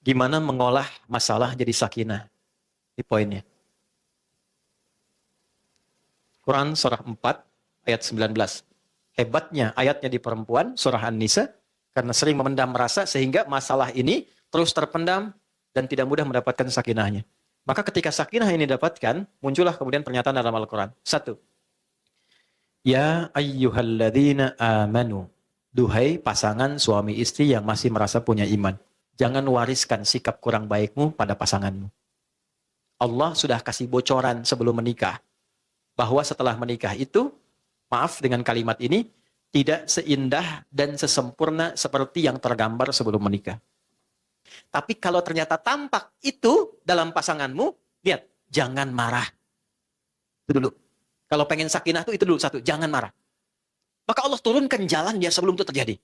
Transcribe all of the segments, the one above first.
Gimana mengolah masalah jadi sakinah? Ini poinnya. Quran surah 4 ayat 19. Hebatnya ayatnya di perempuan, surah An-Nisa, karena sering memendam rasa sehingga masalah ini terus terpendam dan tidak mudah mendapatkan sakinahnya. Maka ketika sakinah ini didapatkan, muncullah kemudian pernyataan dalam Al-Quran. 1. Ya ayyuhalladzina amanu. Duhai pasangan suami istri yang masih merasa punya iman. Jangan wariskan sikap kurang baikmu pada pasanganmu. Allah sudah kasih bocoran sebelum menikah. Bahwa setelah menikah itu, maaf dengan kalimat ini, tidak seindah dan sesempurna seperti yang tergambar sebelum menikah. Tapi kalau ternyata tampak itu dalam pasanganmu, lihat, jangan marah. Itu dulu. Kalau pengen sakinah itu dulu satu, jangan marah. Maka Allah turunkan jalan dia sebelum itu terjadi.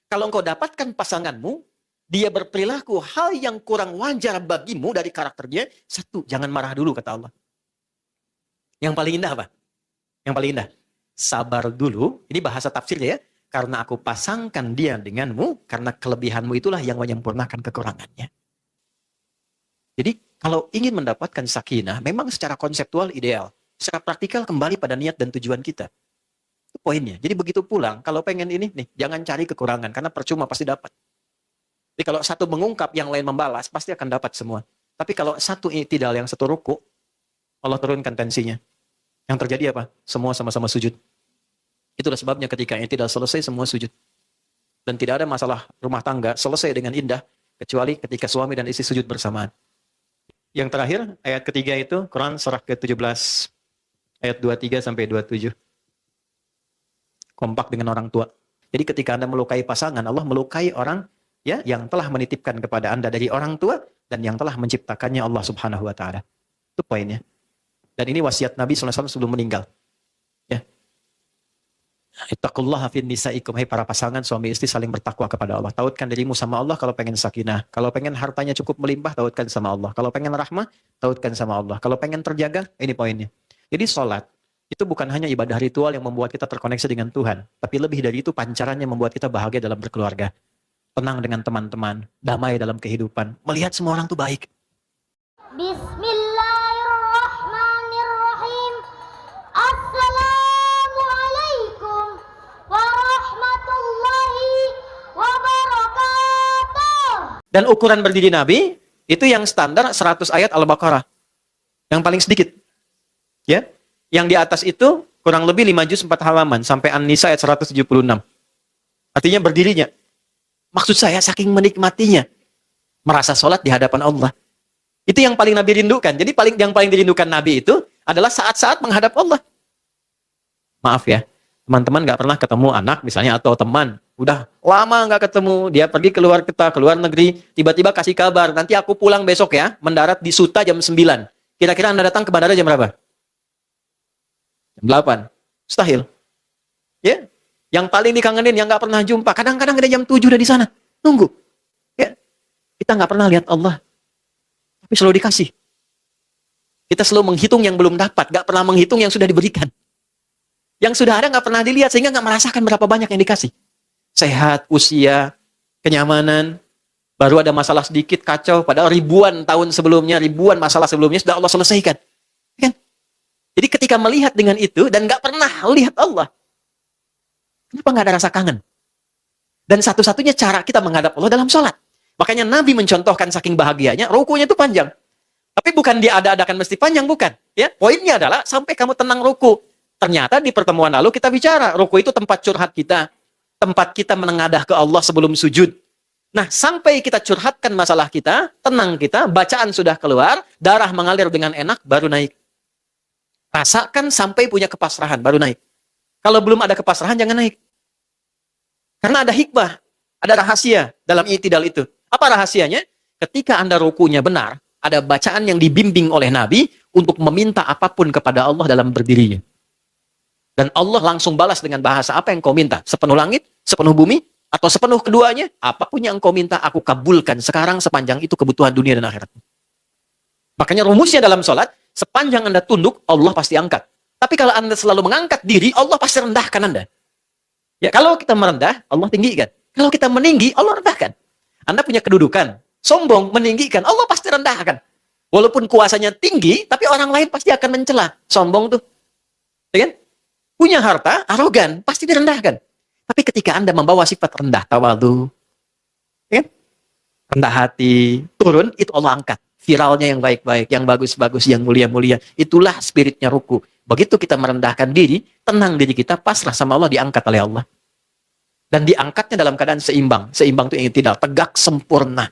Kalau engkau dapatkan pasanganmu, dia berperilaku hal yang kurang wajar bagimu dari karakternya, satu, jangan marah dulu, kata Allah. Yang paling indah apa? Yang paling indah. Sabar dulu, ini bahasa tafsirnya ya. Karena aku pasangkan dia denganmu, karena kelebihanmu itulah yang menyempurnakan kekurangannya. Jadi, kalau ingin mendapatkan sakinah, memang secara konseptual ideal. Secara praktikal kembali pada niat dan tujuan kita. Itu poinnya. Jadi begitu pulang, kalau pengen ini, nih, jangan cari kekurangan, karena percuma pasti dapat. Jadi kalau satu mengungkap, yang lain membalas, pasti akan dapat semua. Tapi kalau satu i'tidal, yang satu ruku, Allah turunkan tensinya. Yang terjadi apa? Semua sama-sama sujud. Itulah sebabnya ketika i'tidal selesai, semua sujud. Dan tidak ada masalah rumah tangga selesai dengan indah, kecuali ketika suami dan istri sujud bersamaan. Yang terakhir, ayat ketiga itu, Quran surah ke-17, ayat 23 sampai 27. Kompak dengan orang tua. Jadi ketika Anda melukai pasangan, Allah melukai orang ya yang telah menitipkan kepada Anda dari orang tua dan yang telah menciptakannya Allah Subhanahu wa taala. Itu poinnya. Dan ini wasiat Nabi sallallahu alaihi wasallam sebelum meninggal. Ya. Ittaqullaha fin nisaikum, hai para pasangan suami istri saling bertakwa kepada Allah. Tautkan dirimu sama Allah kalau pengen sakinah. Kalau pengen hartanya cukup melimpah, tautkan sama Allah. Kalau pengen rahmah, tautkan sama Allah. Kalau pengen terjaga, ini poinnya. Jadi sholat itu bukan hanya ibadah ritual yang membuat kita terkoneksi dengan Tuhan, tapi lebih dari itu pancarannya membuat kita bahagia dalam berkeluarga, tenang dengan teman-teman, damai dalam kehidupan, melihat semua orang tuh baik. Bismillahirrahmanirrahim. Assalamualaikum warahmatullahi wabarakatuh. Dan ukuran berdiri Nabi itu yang standar 100 ayat Al-Baqarah, yang paling sedikit, ya. Yang di atas itu kurang lebih 5 juz 4 halaman sampai An-Nisa ayat 176. Artinya berdirinya. Maksud saya saking menikmatinya merasa sholat di hadapan Allah. Itu yang paling Nabi rindukan. Jadi yang paling dirindukan Nabi itu adalah saat-saat menghadap Allah. Maaf ya, teman-teman nggak pernah ketemu anak misalnya atau teman, udah lama nggak ketemu, dia pergi keluar negeri, tiba-tiba kasih kabar, nanti aku pulang besok ya, mendarat di Suta jam 9. Kira-kira Anda datang ke bandara jam berapa? Jam 8. Mustahil. Ya. Yang paling dikangenin, yang nggak pernah jumpa. Kadang-kadang ada jam 7 udah di sana. Nunggu. Ya. Kita nggak pernah lihat Allah. Tapi selalu dikasih. Kita selalu menghitung yang belum dapat. Nggak pernah menghitung yang sudah diberikan. Yang sudah ada nggak pernah dilihat. Sehingga nggak merasakan berapa banyak yang dikasih. Sehat, usia, kenyamanan. Baru ada masalah sedikit, kacau. Padahal ribuan tahun sebelumnya, ribuan masalah sebelumnya sudah Allah selesaikan. Kan? Jadi ketika melihat dengan itu dan nggak pernah lihat Allah, kenapa nggak ada rasa kangen? Dan satu-satunya cara kita menghadap Allah dalam sholat. Makanya Nabi mencontohkan saking bahagianya, rukunya itu panjang. Tapi bukan dia ada-adakan mesti panjang, bukan. Ya, poinnya adalah sampai kamu tenang ruku. Ternyata di pertemuan lalu kita bicara, ruku itu tempat curhat kita, tempat kita menengadah ke Allah sebelum sujud. Nah, sampai kita curhatkan masalah kita, tenang kita, bacaan sudah keluar, darah mengalir dengan enak, baru naik. Rasakan sampai punya kepasrahan, baru naik. Kalau belum ada kepasrahan, jangan naik. Karena ada hikmah, ada rahasia dalam i'tidal itu. Apa rahasianya? Ketika Anda rukunya benar, ada bacaan yang dibimbing oleh Nabi untuk meminta apapun kepada Allah dalam berdirinya. Dan Allah langsung balas dengan bahasa apa yang kau minta. Sepenuh langit, sepenuh bumi, atau sepenuh keduanya, apapun yang kau minta, aku kabulkan sekarang sepanjang itu kebutuhan dunia dan akhirat. Makanya rumusnya dalam sholat, sepanjang Anda tunduk, Allah pasti angkat. Tapi kalau Anda selalu mengangkat diri, Allah pasti rendahkan Anda. Ya, kalau kita merendah, Allah tinggikan. Kalau kita meninggi, Allah rendahkan. Anda punya kedudukan. Sombong, meninggikan, Allah pasti rendahkan. Walaupun kuasanya tinggi, tapi orang lain pasti akan mencela. Sombong tuh. Ya kan? Punya harta, arogan, pasti direndahkan. Tapi ketika Anda membawa sifat rendah, tawadu, ya kan? Rendah hati, turun, itu Allah angkat. Viralnya yang baik-baik, yang bagus-bagus, yang mulia-mulia. Itulah spiritnya ruku. Begitu kita merendahkan diri, tenang diri kita, pasrah sama Allah, diangkat oleh Allah. Dan diangkatnya dalam keadaan seimbang. Seimbang itu yang tidak tegak, sempurna.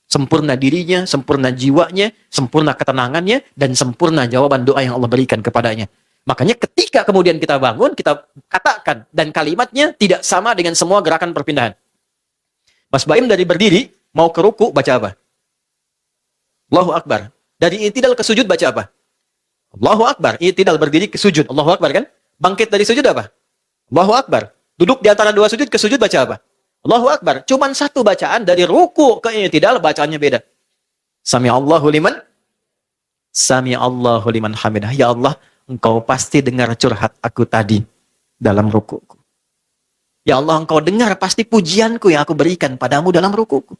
Sempurna dirinya, sempurna jiwanya, sempurna ketenangannya, dan sempurna jawaban doa yang Allah berikan kepadanya. Makanya ketika kemudian kita bangun, kita katakan, dan kalimatnya tidak sama dengan semua gerakan perpindahan. Mas Baim dari berdiri, mau ke ruku, baca apa? Allahu Akbar. Dari i'tidal ke sujud, baca apa? Allahu Akbar. I'tidal berdiri ke sujud. Allahu Akbar kan? Bangkit dari sujud apa? Allahu Akbar. Duduk di antara dua sujud ke sujud, baca apa? Allahu Akbar. Cuman satu bacaan dari ruku ke i'tidal, bacaannya beda. Sami'allahu liman hamidah. Ya Allah, Engkau pasti dengar curhat aku tadi dalam rukuku. Ya Allah, Engkau dengar pasti pujianku yang aku berikan padamu dalam rukuku.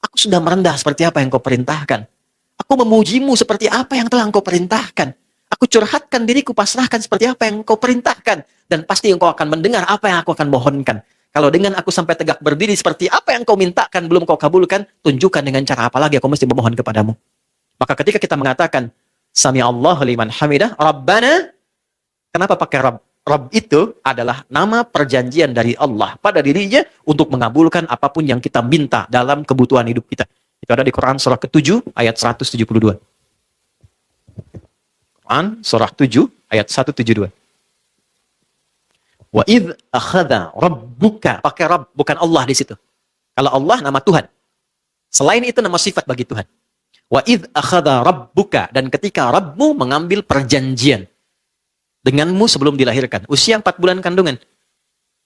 Aku sudah merendah seperti apa yang Kau perintahkan. Aku memujimu seperti apa yang telah Engkau perintahkan. Aku curhatkan diriku, pasrahkan seperti apa yang Engkau perintahkan. Dan pasti Engkau akan mendengar apa yang aku akan mohonkan. Kalau dengan aku sampai tegak berdiri seperti apa yang Kau mintakan belum Kau kabulkan, tunjukkan dengan cara apa lagi aku mesti memohon kepadamu. Maka ketika kita mengatakan, Sami'allahu liman hamidah, Rabbana, kenapa pakai Rabb? Rabb itu adalah nama perjanjian dari Allah pada dirinya untuk mengabulkan apapun yang kita minta dalam kebutuhan hidup kita. Itu ada di Quran surah ke-7 ayat 172. Quran surah 7 ayat 172. Wa idh akhadha rabbuka, pakai Rabb, bukan Allah di situ. Kalau Allah nama Tuhan. Selain itu nama sifat bagi Tuhan. Wa idh akhadha rabbuka, dan ketika Rabbmu mengambil perjanjian denganmu sebelum dilahirkan. Usia 4 bulan kandungan.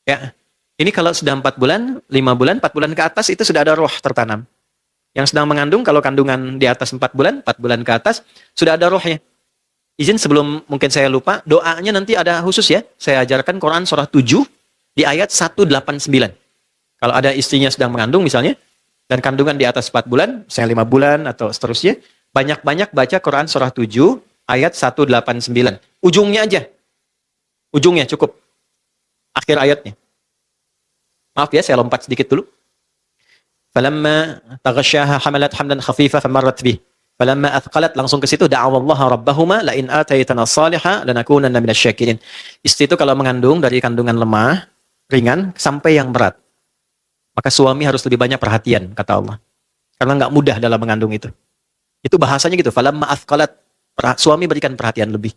Ya. Ini kalau sudah 4 bulan, 5 bulan, 4 bulan ke atas itu sudah ada roh tertanam. Yang sedang mengandung, kalau kandungan di atas 4 bulan ke atas, sudah ada rohnya. Izin sebelum mungkin saya lupa, doanya nanti ada khusus ya. Saya ajarkan Quran surah 7 di ayat 189. Kalau ada istrinya sedang mengandung misalnya, dan kandungan di atas 4 bulan, misalnya 5 bulan atau seterusnya, banyak-banyak baca Quran surah 7 ayat 189. Ujungnya aja. Ujungnya cukup. Akhir ayatnya. Maaf ya, saya lompat sedikit dulu. Falamma taghasyaha hamalat hamdan khafifa famarrat bih. Falamma athqalat, langsung ke situ, da'awallaha rabbahuma la in ataitana salihah lanakunanna minasyakirin. Istri itu kalau mengandung dari kandungan lemah, ringan sampai yang berat, maka suami harus lebih banyak perhatian, kata Allah. Karena nggak mudah dalam mengandung itu. Itu bahasanya gitu. Falamma athqalat, suami berikan perhatian lebih.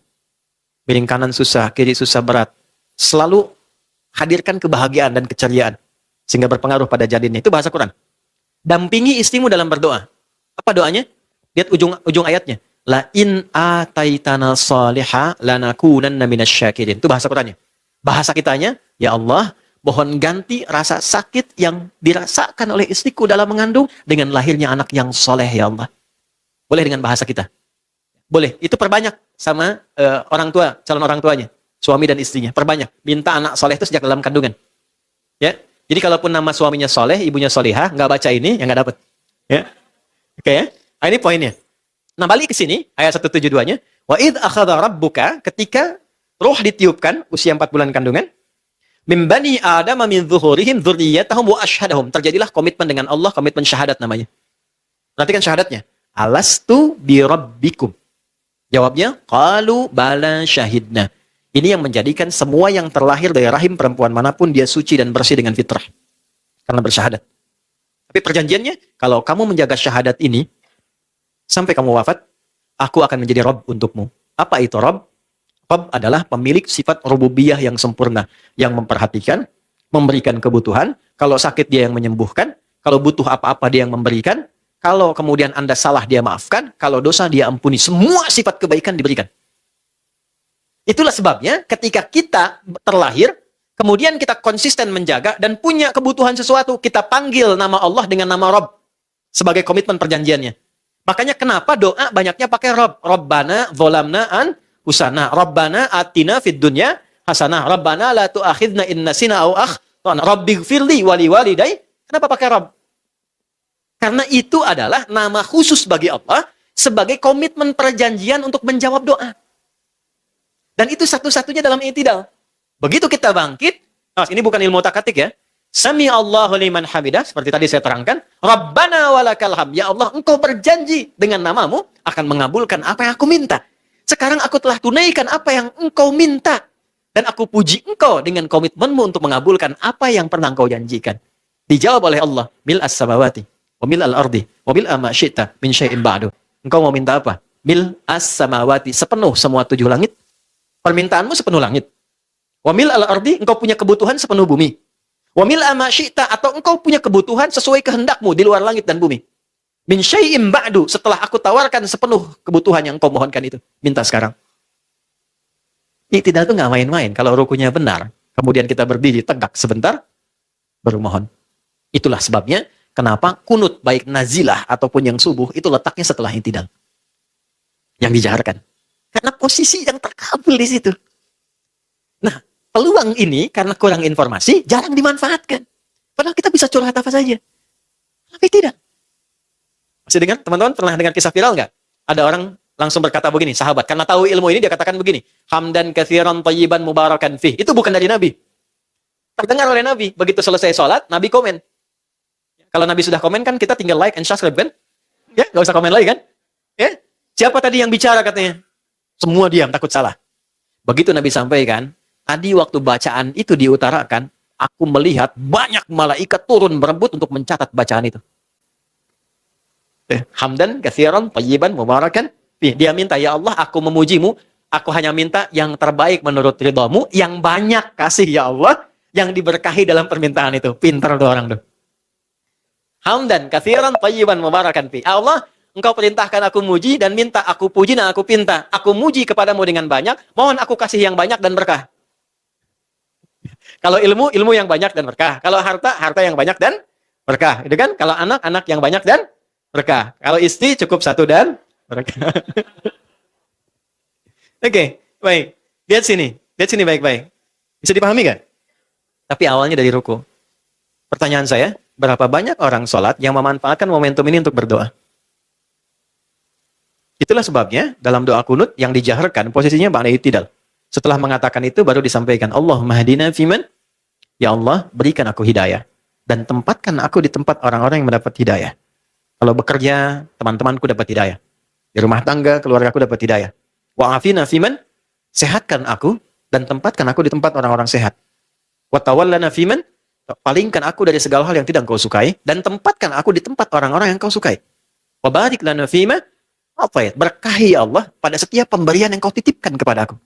Miring kanan susah, kiri susah, berat. Selalu hadirkan kebahagiaan dan keceriaan. Sehingga berpengaruh pada janinnya. Itu bahasa Quran. Dampingi istrimu dalam berdoa. Apa doanya? Lihat ujung ayatnya. La in ataitana salihah lanakunanna minasyakirin. Itu bahasa Qurannya. Bahasa kitanya, ya Allah, mohon ganti rasa sakit yang dirasakan oleh istriku dalam mengandung dengan lahirnya anak yang soleh, ya Allah. Boleh dengan bahasa kita. Boleh, itu perbanyak sama orang tua, calon orang tuanya, suami dan istrinya, perbanyak. Minta anak soleh itu sejak dalam kandungan. Ya, jadi kalaupun nama suaminya soleh, ibunya solihah, nggak baca ini, ya nggak dapat. Ya, oke ya. Nah, ini poinnya. Nah, balik ke sini, ayat 172-nya. Wa idh akhadha rabbuka, ketika roh ditiupkan, usia 4 bulan kandungan, min bani Adam min zuhurihim dzurriyyatahum wa asyhadahum. Terjadilah komitmen dengan Allah, komitmen syahadat namanya. Perhatikan syahadatnya. Alastu bi rabbikum. Jawabnya, qalu bala syahidna. Ini yang menjadikan semua yang terlahir dari rahim perempuan manapun dia suci dan bersih dengan fitrah. Karena bersyahadat. Tapi perjanjiannya, kalau kamu menjaga syahadat ini, sampai kamu wafat, aku akan menjadi Rabb untukmu. Apa itu Rabb? Rabb adalah pemilik sifat rububiyah yang sempurna. Yang memperhatikan, memberikan kebutuhan. Kalau sakit dia yang menyembuhkan. Kalau butuh apa-apa dia yang memberikan. Kalau kemudian Anda salah, dia maafkan. Kalau dosa, dia ampuni. Semua sifat kebaikan diberikan. Itulah sebabnya ketika kita terlahir, kemudian kita konsisten menjaga dan punya kebutuhan sesuatu, kita panggil nama Allah dengan nama Rabb sebagai komitmen perjanjiannya. Makanya kenapa doa banyaknya pakai Rabb. Rabbana dzolamna anfusana. Rabbana atina fid dunya hasanah. Rabbana la tu'akhidna in nasina aw akhtana. Rabbighfirli wa liwalidayya. Kenapa pakai Rabb? Karena Karena itu adalah nama khusus bagi Allah sebagai komitmen perjanjian untuk menjawab doa. Dan itu satu-satunya dalam i'tidal. Begitu kita bangkit, ini bukan ilmu takatik ya. Sami Allahu liman hamidah, seperti tadi saya terangkan. Rabbana walakal hamd. Ya Allah, engkau berjanji dengan namamu akan mengabulkan apa yang aku minta. Sekarang aku telah tunaikan apa yang engkau minta. Dan aku puji engkau dengan komitmenmu untuk mengabulkan apa yang pernah engkau janjikan. Dijawab oleh Allah, mil as-samawati, wa mil al-ardi, wa mil ma syi'ta min syai'in ba'du. Engkau mau minta apa? Mil as-samawati, sepenuh semua 7 langit. Permintaanmu sepenuh langit. Wa mil al-ardi, engkau punya kebutuhan sepenuh bumi. Wa mil ma syi'ta, atau engkau punya kebutuhan sesuai kehendakmu di luar langit dan bumi. Min syai'in ba'du, setelah aku tawarkan sepenuh kebutuhan yang engkau mohonkan itu. Minta sekarang. I'tidal itu nggak main-main. Kalau rukunya benar, kemudian kita berdiri tegak sebentar, baru mohon. Itulah sebabnya kenapa kunut baik nazilah ataupun yang subuh itu letaknya setelah i'tidal. Yang dijaharkan. Karena posisi yang terkabul di situ. Nah, peluang ini karena kurang informasi jarang dimanfaatkan. Padahal kita bisa curhat apa saja. Tapi tidak. Masih dengar? Teman-teman pernah dengar kisah viral nggak? Ada orang langsung berkata begini, sahabat, karena tahu ilmu ini dia katakan begini, hamdan katsiran thayyiban mubarakan fih. Itu bukan dari Nabi. Terdengar oleh Nabi. Begitu selesai sholat, Nabi komen. Kalau Nabi sudah komen kan kita tinggal like and subscribe kan? Ya, nggak usah komen lagi kan? Ya, siapa tadi yang bicara katanya? Semua diam, takut salah. Begitu Nabi sampaikan, tadi waktu bacaan itu diutarakan, aku melihat banyak malaikat turun berebut untuk mencatat bacaan itu. Hamdan katsiran thayyiban mubarakan fih. Dia minta, ya Allah, aku memujimu, aku hanya minta yang terbaik menurut ridhamu, yang banyak kasih ya Allah, yang diberkahi dalam permintaan itu. Pintar tuh orang tuh. Hamdan katsiran thayyiban mubarakan fi. Allah, engkau perintahkan aku muji dan minta aku puji dan aku pinta. Aku muji kepadamu dengan banyak, mohon aku kasih yang banyak dan berkah. Kalau ilmu, ilmu yang banyak dan berkah. Kalau harta, harta yang banyak dan berkah. Itu kan? Kalau anak, anak yang banyak dan berkah. Kalau istri cukup 1 dan berkah. Oke, baik. Lihat sini baik-baik. Bisa dipahami kan? Tapi awalnya dari ruku. Pertanyaan saya, berapa banyak orang sholat yang memanfaatkan momentum ini untuk berdoa? Itulah sebabnya dalam doa kunut yang dijaharkan posisinya ba'da i'tidal. Setelah mengatakan itu baru disampaikan, Allahumma hadina fiman, ya Allah berikan aku hidayah dan tempatkan aku di tempat orang-orang yang mendapat hidayah. Kalau bekerja, teman-temanku dapat hidayah. Di rumah tangga, keluargaku dapat hidayah. Wa afina fiman, sehatkan aku dan tempatkan aku di tempat orang-orang sehat. Wa tawallana fiman, palingkan aku dari segala hal yang tidak engkau sukai dan tempatkan aku di tempat orang-orang yang engkau sukai. Wa barik lana fima, berkahi ya Allah pada setiap pemberian yang kau titipkan kepada aku.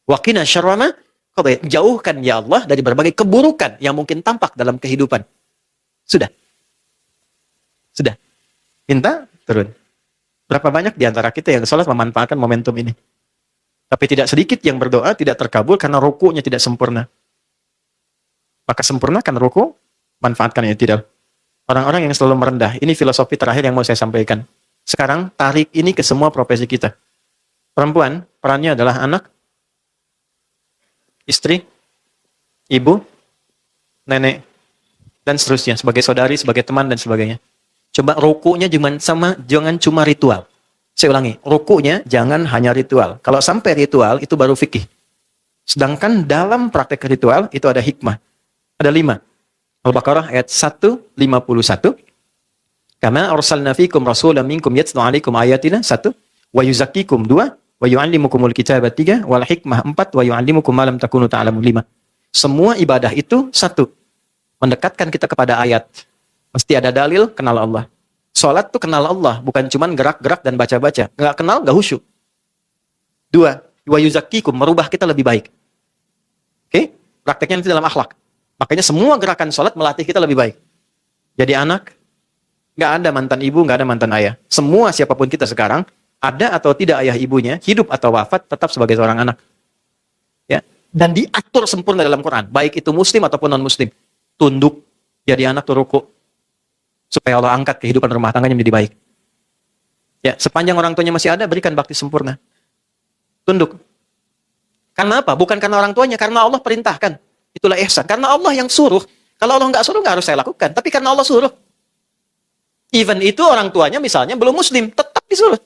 Wa qina syarra ma qadait, jauhkan ya Allah dari berbagai keburukan yang mungkin tampak dalam kehidupan. Sudah. Minta turun. Berapa banyak di antara kita yang sholat memanfaatkan momentum ini? Tapi tidak sedikit yang berdoa tidak terkabul karena rukunya tidak sempurna. Maka sempurnakan ruku, manfaatkan i'tidal. Orang-orang yang selalu merendah, ini filosofi terakhir yang mau saya sampaikan. Sekarang tarik ini ke semua profesi kita. Perempuan, perannya adalah anak, istri, ibu, nenek, dan seterusnya. Sebagai saudari, sebagai teman, dan sebagainya. Coba rukunya jangan cuma ritual. Saya ulangi, rukunya jangan hanya ritual. Kalau sampai ritual, itu baru fikih. Sedangkan dalam praktek ritual, itu ada hikmah. Ada 5. Al-Baqarah ayat 151. Kama arsalna fikum rasulan minkum yatlu 'alaikum ayatina 1, wa yuzakkikum 2, wa yu'allimukumul kitaba 3, wal hikmah 4, wa yu'allimukum ma lam takunu ta'lamun 5. Semua ibadah itu 1. Mendekatkan kita kepada ayat. Mesti ada dalil, kenal Allah. Salat tuh kenal Allah, bukan cuman gerak-gerak dan baca-baca. Enggak kenal, enggak khusyuk. 2, wa yuzakkikum, merubah kita lebih baik. Oke? Prakteknya nanti dalam akhlak. Makanya semua gerakan sholat melatih kita lebih baik. Jadi anak, nggak ada mantan ibu, nggak ada mantan ayah. Semua siapapun kita sekarang, ada atau tidak ayah ibunya, hidup atau wafat, tetap sebagai seorang anak. Ya, dan diatur sempurna dalam Quran. Baik itu muslim ataupun non-muslim. Tunduk, jadi anak tuh ruku. Supaya Allah angkat kehidupan rumah tangganya menjadi baik. Ya, sepanjang orang tuanya masih ada, berikan bakti sempurna. Tunduk. Karena apa? Bukan karena orang tuanya, karena Allah perintahkan. Itulah ihsan. Karena Allah yang suruh. Kalau Allah nggak suruh, nggak harus saya lakukan. Tapi karena Allah suruh. Even itu orang tuanya misalnya belum muslim, tetap disuruh.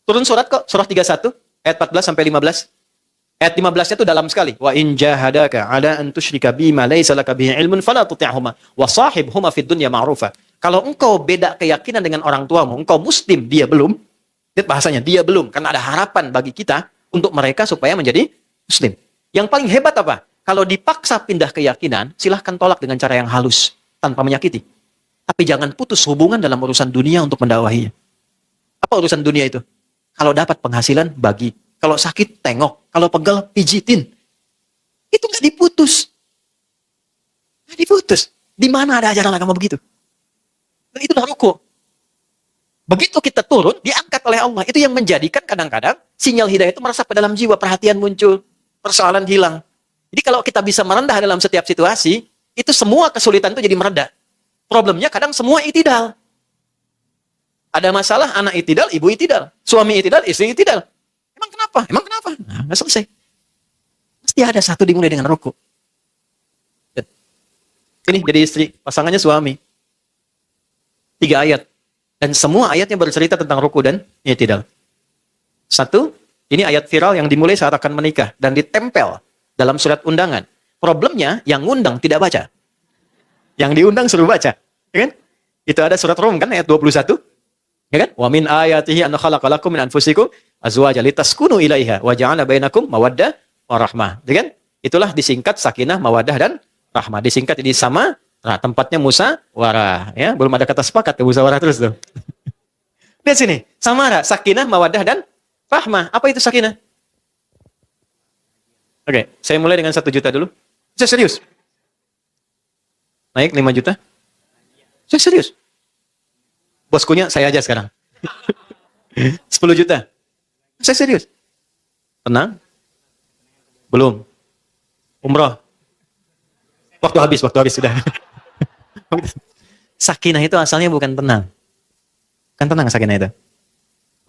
Turun surat kok, surah 31, ayat 14 sampai 15. Ayat 15-nya itu dalam sekali. Wa in jahadaka ala an tusyrika bima laysa laka bihi ilmun fala tuti'huma wa sahibhuma fid dunya ma'rufa. Kalau engkau beda keyakinan dengan orang tuamu, engkau muslim, dia belum. Lihat bahasanya, dia belum. Karena ada harapan bagi kita untuk mereka supaya menjadi muslim. Yang paling hebat apa? Kalau dipaksa pindah keyakinan, silahkan tolak dengan cara yang halus, tanpa menyakiti. Tapi jangan putus hubungan dalam urusan dunia untuk mendakwahinya. Apa urusan dunia itu? Kalau dapat penghasilan, bagi. Kalau sakit, tengok. Kalau pegal, pijitin. Itu nggak diputus. Nggak diputus. Di mana ada ajaran agama begitu? Dan itulah ruku. Begitu kita turun, diangkat oleh Allah. Itu yang menjadikan kadang-kadang sinyal hidayah itu meresap ke dalam jiwa. Perhatian muncul. Persoalan hilang. Jadi kalau kita bisa merendah dalam setiap situasi, itu semua kesulitan itu jadi mereda. Problemnya kadang semua itidal. Ada masalah, anak itidal, ibu itidal. Suami itidal, istri itidal. Emang kenapa? Emang kenapa? Nah, nggak selesai. Mesti ada satu dimulai dengan ruku. Ini jadi istri, pasangannya suami. 3 ayat. Dan semua ayatnya bercerita tentang ruku dan itidal. 1, ini ayat viral yang dimulai saat akan menikah. Dan ditempel dalam surat undangan. Problemnya, yang ngundang tidak baca. Yang diundang suruh baca. Ya kan? Itu ada surat Rum kan, ayat 21. Ya kan? Wa min ayatihi an khalaqalakum min anfusikum azwaja litaskunu ilaiha wa ja'ala bainakum mawaddah wa rahmah. Ya kan? Itulah disingkat sakinah, mawaddah dan rahmah. Disingkat jadi sama, nah tempatnya musyawarah, ya. Belum ada kata sepakat ke musyawarah terus tuh. Lihat sini, samara, sakinah, mawaddah dan rahmah. Apa itu sakinah? Oke, saya mulai dengan 1 juta dulu. Saya serius. Naik 5 juta. Saya serius. Boskunya saya aja sekarang. 10 juta. Saya serius. Tenang? Belum. Umroh. Waktu habis sudah. Sakinah itu asalnya bukan tenang. Kan tenang sakinah itu.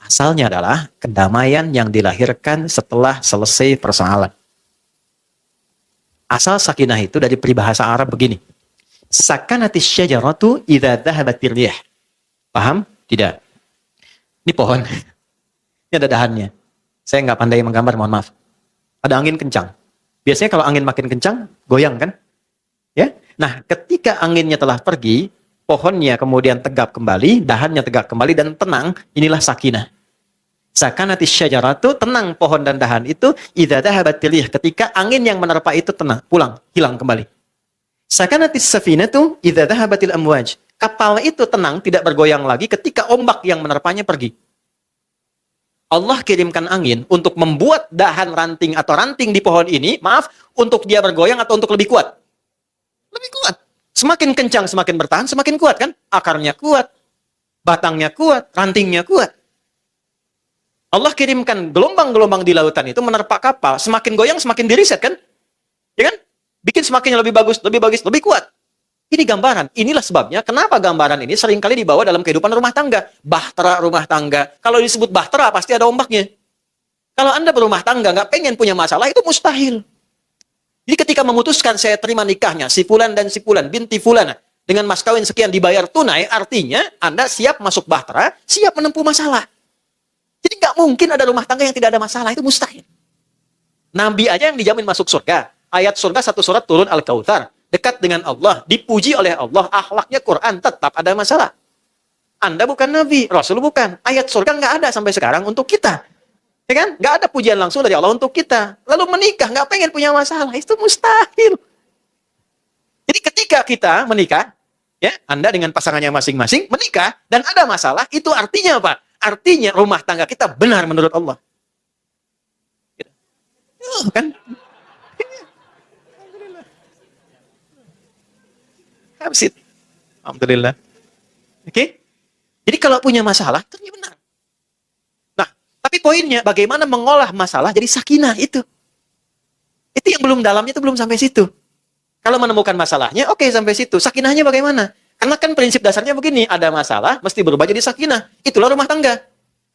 Asalnya adalah kedamaian yang dilahirkan setelah selesai persoalan. Asal sakinah itu dari peribahasa Arab begini. Sakanatis syajaratu idza dhahabatir rih. Paham? Tidak. Ini pohon. Ini ada dahannya. Saya nggak pandai menggambar, mohon maaf. Ada angin kencang. Biasanya kalau angin makin kencang, goyang kan? Ya. Nah, ketika anginnya telah pergi, pohonnya kemudian tegak kembali, dahannya tegak kembali dan tenang, inilah sakinah. Sakanatis syajaratu, tenang pohon dan dahan itu, idza dhahabatir rih, ketika angin yang menerpa itu tenang, pulang, hilang kembali. Sakanatis safinatu idza dhahabatil amwaj. Kapal itu tenang, tidak bergoyang lagi ketika ombak yang menerpanya pergi. Allah kirimkan angin untuk membuat dahan ranting atau ranting di pohon ini, maaf, untuk dia bergoyang atau untuk lebih kuat? Lebih kuat. Semakin kencang, semakin bertahan, semakin kuat kan? Akarnya kuat, batangnya kuat, rantingnya kuat. Allah kirimkan gelombang-gelombang di lautan itu menerpa kapal, semakin goyang, semakin diriset kan? Ya kan? Bikin semakin lebih bagus, lebih kuat. Ini gambaran. Inilah sebabnya kenapa gambaran ini seringkali dibawa dalam kehidupan rumah tangga. Bahtera rumah tangga. Kalau disebut bahtera, pasti ada ombaknya. Kalau Anda berumah tangga, nggak pengen punya masalah, itu mustahil. Jadi ketika memutuskan saya terima nikahnya, si fulan dan si fulan, binti fulana, dengan mas kawin sekian dibayar tunai, artinya Anda siap masuk bahtera, siap menempuh masalah. Jadi nggak mungkin ada rumah tangga yang tidak ada masalah, itu mustahil. Nabi aja yang dijamin masuk surga. Ayat surga 1 surat turun Al-Kautsar. Dekat dengan Allah, dipuji oleh Allah, akhlaknya Quran, tetap ada masalah. Anda bukan Nabi, Rasul bukan. Ayat surga nggak ada sampai sekarang untuk kita. Ya kan? Nggak ada pujian langsung dari Allah untuk kita. Lalu menikah, nggak pengen punya masalah. Itu mustahil. Jadi ketika kita menikah, ya, Anda dengan pasangannya masing-masing, menikah, dan ada masalah, itu artinya apa? Artinya rumah tangga kita benar menurut Allah. Kan? Habis itu. Alhamdulillah. Oke? Jadi kalau punya masalah, itu benar. Nah, tapi poinnya, bagaimana mengolah masalah jadi sakinah itu. Itu yang belum dalamnya, itu belum sampai situ. Kalau menemukan masalahnya, oke, sampai situ. Sakinahnya bagaimana? Karena kan prinsip dasarnya begini, ada masalah, mesti berubah jadi sakinah. Itulah rumah tangga.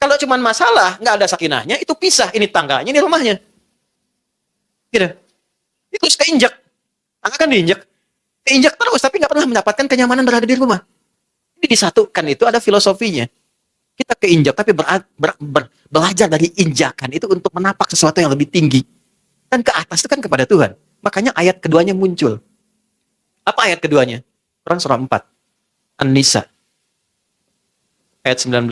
Kalau cuma masalah, nggak ada sakinahnya, itu pisah. Ini tangganya, ini rumahnya. Gitu. Itu terus keinjak. Tangga kan diinjak. Keinjak terus, tapi nggak pernah mendapatkan kenyamanan berada di rumah. Ini Jadi disatukan itu ada filosofinya. Kita keinjak, tapi belajar dari injakan itu untuk menapak sesuatu yang lebih tinggi. Dan ke atas itu kan kepada Tuhan. Makanya ayat keduanya muncul. Apa ayat keduanya? Quran surah 4. An-Nisa. Ayat 19.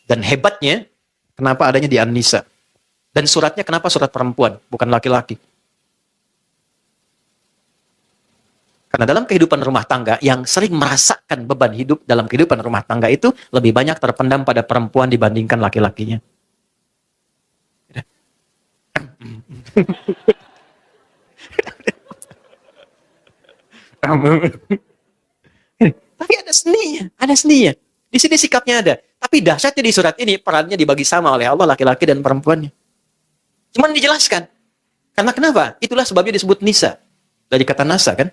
Dan hebatnya, kenapa adanya di An-Nisa? Dan suratnya kenapa surat perempuan, bukan laki-laki? Karena dalam kehidupan rumah tangga, yang sering merasakan beban hidup dalam kehidupan rumah tangga itu lebih banyak terpendam pada perempuan dibandingkan laki-lakinya. Tapi ada seninya, ada seninya. Di sini sikapnya ada. Tapi dahsyatnya di surat ini, perannya dibagi sama oleh Allah, laki-laki dan perempuannya. Cuman dijelaskan. Karena kenapa? Itulah sebabnya disebut nisa. Dari kata nasa kan?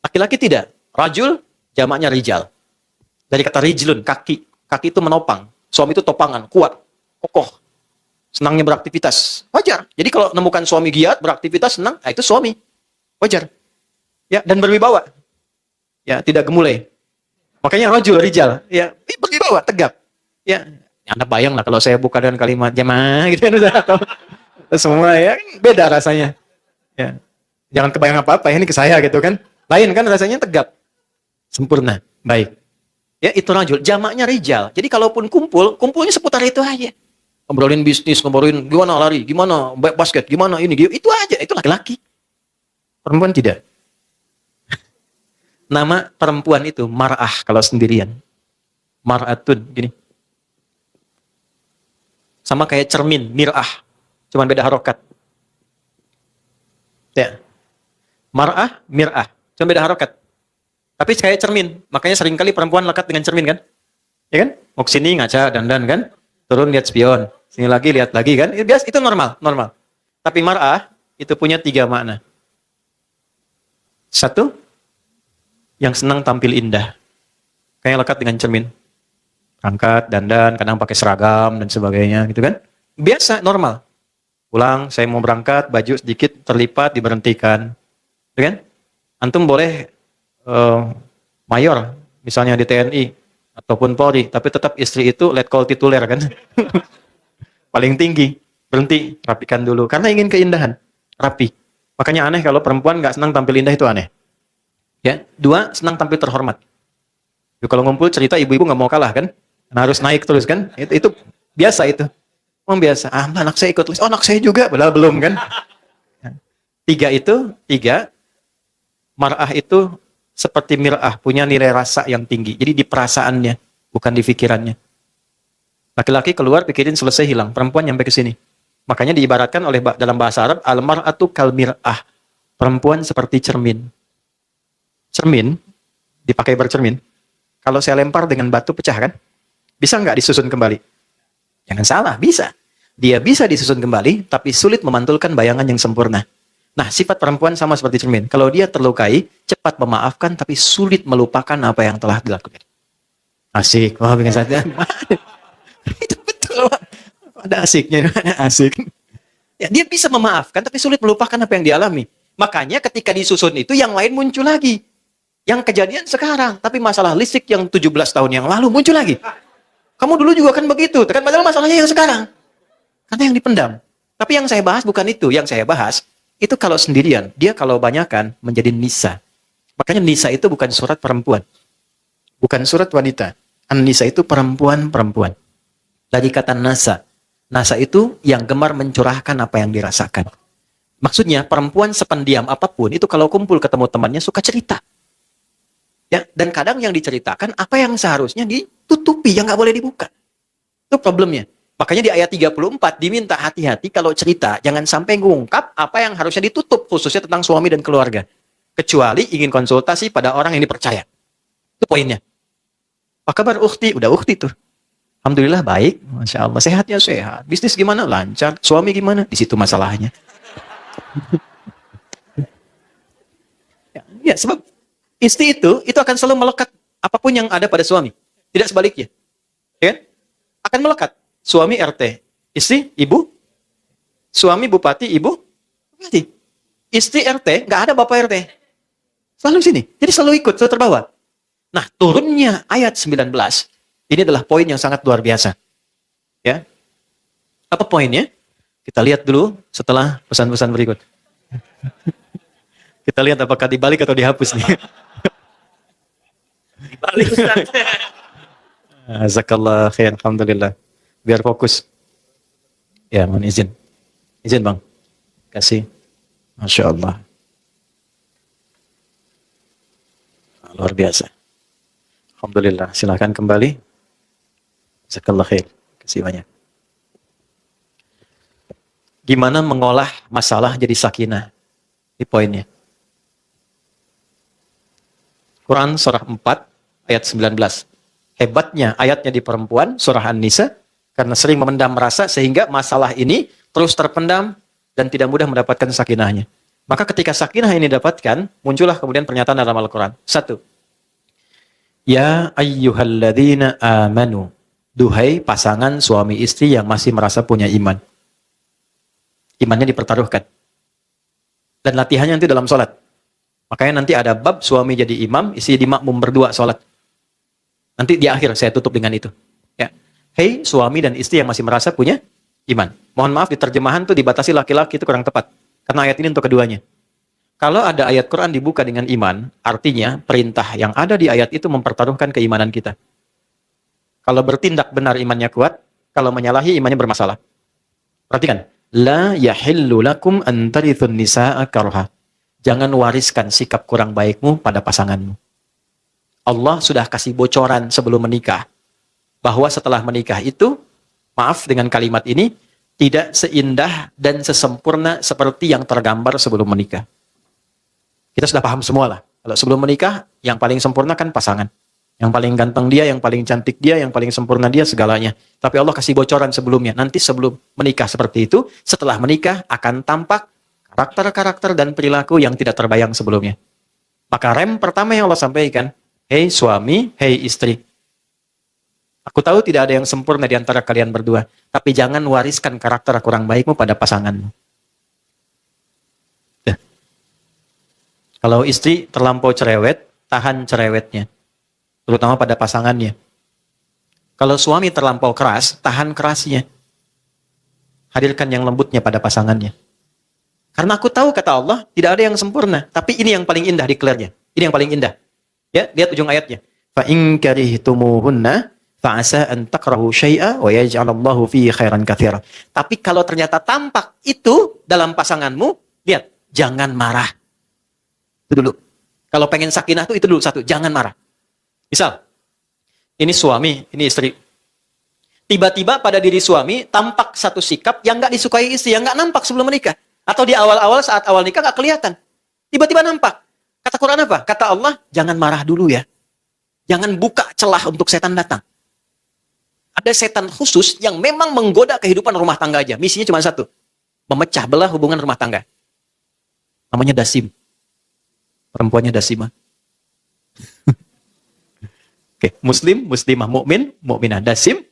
Laki-laki tidak. Rajul, jamaknya rijal. Dari kata rijlun, kaki. Kaki itu menopang. Suami itu topangan, kuat, kokoh. Senangnya beraktivitas. Wajar. Jadi kalau menemukan suami giat, beraktivitas, senang, nah itu suami. Wajar. Ya, dan berwibawa. Ya, tidak gemulai. Makanya rajul, rijal. Ya, berwibawa, tegap. Ya, Anda bayang lah kalau saya buka dengan kalimat jamaah gitu kan. Semua ya, beda rasanya. Ya. Jangan kebayang apa-apa, ya, ini ke saya gitu kan. Lain kan rasanya tegap. Sempurna. Baik. Ya itu rajul. Jamaknya rijal. Jadi kalaupun kumpul, kumpulnya seputar itu aja. Ngobrolin bisnis, ngobrolin gimana lari, gimana basket, gimana ini. Itu aja. Itu laki-laki. Perempuan tidak. Nama perempuan itu mar'ah kalau sendirian. Mar'atun. Gini. Sama kayak cermin, mir'ah. Cuman beda harokat. Ya. Mar'ah, mir'ah. Cuma beda harokat. Tapi kayak cermin. Makanya seringkali perempuan lekat dengan cermin kan? Ya kan? Mau kesini ngaca, dandan kan? Turun lihat spion. Sini lagi lihat lagi kan? Itu normal, normal. Tapi mar'ah itu punya 3 makna. 1, yang senang tampil indah. Kayak lekat dengan cermin. Angkat, dandan, kadang pakai seragam dan sebagainya gitu kan? Biasa, normal. Pulang, saya mau berangkat, baju sedikit terlipat, diberhentikan. Gitu kan? Antum boleh mayor, misalnya di TNI, ataupun Polri, tapi tetap istri itu letkol tituler kan? Paling tinggi, berhenti, rapikan dulu. Karena ingin keindahan, rapi. Makanya aneh kalau perempuan nggak senang tampil indah itu aneh. Ya, 2, senang tampil terhormat. Jadi, kalau ngumpul cerita ibu-ibu nggak mau kalah kan? Nah, harus naik terus kan? Itu biasa itu. Biasa. Anak saya ikut les. Oh, anak saya juga, padahal belum kan? 3, mar'ah itu seperti mir'ah, punya nilai rasa yang tinggi. Jadi di perasaannya, bukan di pikirannya. Laki-laki keluar, pikirin selesai hilang. Perempuan nyampe ke sini. Makanya diibaratkan oleh dalam bahasa Arab, al-mar'atu kal mir'ah. Perempuan seperti cermin. Cermin, dipakai bercermin. Kalau saya lempar dengan batu pecah kan? Bisa nggak disusun kembali? Jangan salah, bisa. Dia bisa disusun kembali, tapi sulit memantulkan bayangan yang sempurna. Nah, sifat perempuan sama seperti cermin. Kalau dia terlukai, cepat memaafkan, tapi sulit melupakan apa yang telah dilakukan. Asik. Wah, bikin saja. Itu betul. Ada asiknya. Asik. Ya, dia bisa memaafkan, tapi sulit melupakan apa yang dialami. Makanya ketika disusun itu, yang lain muncul lagi. Yang kejadian sekarang. Tapi masalah listrik yang 17 tahun yang lalu muncul lagi. Kamu dulu juga kan begitu. Kan padahal masalahnya yang sekarang. Karena yang dipendam. Tapi yang saya bahas bukan itu. Yang saya bahas, itu kalau sendirian, dia kalau banyakan menjadi nisa. Makanya nisa itu bukan surat perempuan. Bukan surat wanita. An-nisa itu perempuan-perempuan. Dari kata nasa. Nasa itu yang gemar mencurahkan apa yang dirasakan. Maksudnya perempuan sependiam apapun, itu kalau kumpul ketemu temannya suka cerita. Ya, dan kadang yang diceritakan apa yang seharusnya ditutupi, yang nggak boleh dibuka. Itu problemnya. Makanya di ayat 34 diminta hati-hati kalau cerita. Jangan sampai ngungkap apa yang harusnya ditutup. Khususnya tentang suami dan keluarga. Kecuali ingin konsultasi pada orang yang dipercaya. Itu poinnya. Apa kabar ukhti? Udah ukhti tuh. Alhamdulillah baik. Masya Allah. Sehatnya sehat. Bisnis gimana? Lancar. Suami gimana? Di situ masalahnya. Ya, sebab istri itu akan selalu melekat apapun yang ada pada suami. Tidak sebaliknya. Ya kan? Akan melekat. Suami RT, istri ibu, suami bupati, ibu bupati. Istri RT, nggak ada bapak RT. Selalu sini. Jadi selalu ikut, selalu terbawa. Nah, turunnya ayat 19 ini adalah poin yang sangat luar biasa. Ya. Apa poinnya? Kita lihat dulu setelah pesan-pesan berikut. Kita lihat apakah dibalik atau dihapus nih. Dibalik Ustaz. Jazakallah khair, alhamdulillah. Biar fokus. Ya, mohon izin. Izin, Bang. Kasih. Masya Allah. Luar biasa. Alhamdulillah. Silakan kembali. Jazakallah khair. Kasih banyak. Gimana mengolah masalah jadi sakinah? Ini poinnya. Quran surah 4 ayat 19. Hebatnya ayatnya di perempuan, surah An-Nisa, karena sering memendam rasa sehingga masalah ini terus terpendam dan tidak mudah mendapatkan sakinahnya. Maka ketika sakinah ini didapatkan, muncullah kemudian pernyataan dalam Al-Quran. 1. Ya ayyuhalladzina amanu. Duhai pasangan suami istri yang masih merasa punya iman. Imannya dipertaruhkan. Dan latihannya nanti dalam sholat. Makanya nanti ada bab suami jadi imam, istri di makmum berdua sholat. Nanti di akhir saya tutup dengan itu. Ya. Hei suami dan istri yang masih merasa punya iman. Mohon maaf di terjemahan tuh dibatasi laki-laki itu kurang tepat. Karena ayat ini untuk keduanya. Kalau ada ayat Quran dibuka dengan iman, artinya perintah yang ada di ayat itu mempertaruhkan keimanan kita. Kalau bertindak benar imannya kuat, kalau menyalahi imannya bermasalah. Perhatikan. La yahillu lakum an tarithun nisa'a karha. Jangan wariskan sikap kurang baikmu pada pasanganmu. Allah sudah kasih bocoran sebelum menikah. Bahwa setelah menikah itu, maaf dengan kalimat ini, tidak seindah dan sesempurna seperti yang tergambar sebelum menikah. Kita sudah paham semua lah. Kalau sebelum menikah, yang paling sempurna kan pasangan. Yang paling ganteng dia, yang paling cantik dia, yang paling sempurna dia, segalanya. Tapi Allah kasih bocoran sebelumnya. Nanti sebelum menikah seperti itu, setelah menikah akan tampak karakter-karakter dan perilaku yang tidak terbayang sebelumnya. Maka rem pertama yang Allah sampaikan, hei suami, hei istri. Aku tahu tidak ada yang sempurna di antara kalian berdua, tapi jangan wariskan karakter kurang baikmu pada pasanganmu. Ya. Kalau istri terlampau cerewet, tahan cerewetnya. Terutama pada pasangannya. Kalau suami terlampau keras, tahan kerasnya. Hadirkan yang lembutnya pada pasangannya. Karena aku tahu, kata Allah, tidak ada yang sempurna. Tapi ini yang paling indah declare-nya. Ini yang paling indah. Ya, lihat ujung ayatnya. فَإِنْ كَرِهْتُمُوهُنَّ فَعَسَىٰ أَنْ تَكْرَهُوا شَيْئًا وَيَجْعَلَ اللَّهُ فِيهِ خَيْرًا كَثِيرًا. Tapi kalau ternyata tampak itu dalam pasanganmu, lihat, jangan marah. Itu dulu. Kalau pengen sakinah itu dulu satu, jangan marah. Misal, ini suami, ini istri. Tiba-tiba pada diri suami tampak satu sikap yang nggak disukai istri, yang nggak nampak sebelum menikah. Atau di awal-awal saat awal nikah nggak kelihatan. Tiba-tiba nampak. Kata Quran apa? Kata Allah, jangan marah dulu ya. Jangan buka celah untuk setan datang. Ada setan khusus yang memang menggoda kehidupan rumah tangga aja. Misinya cuma satu. Memecah belah hubungan rumah tangga. Namanya Dasim. Perempuannya Dasimah. Oke, muslim, muslimah, mukmin, mukminah. Dasim.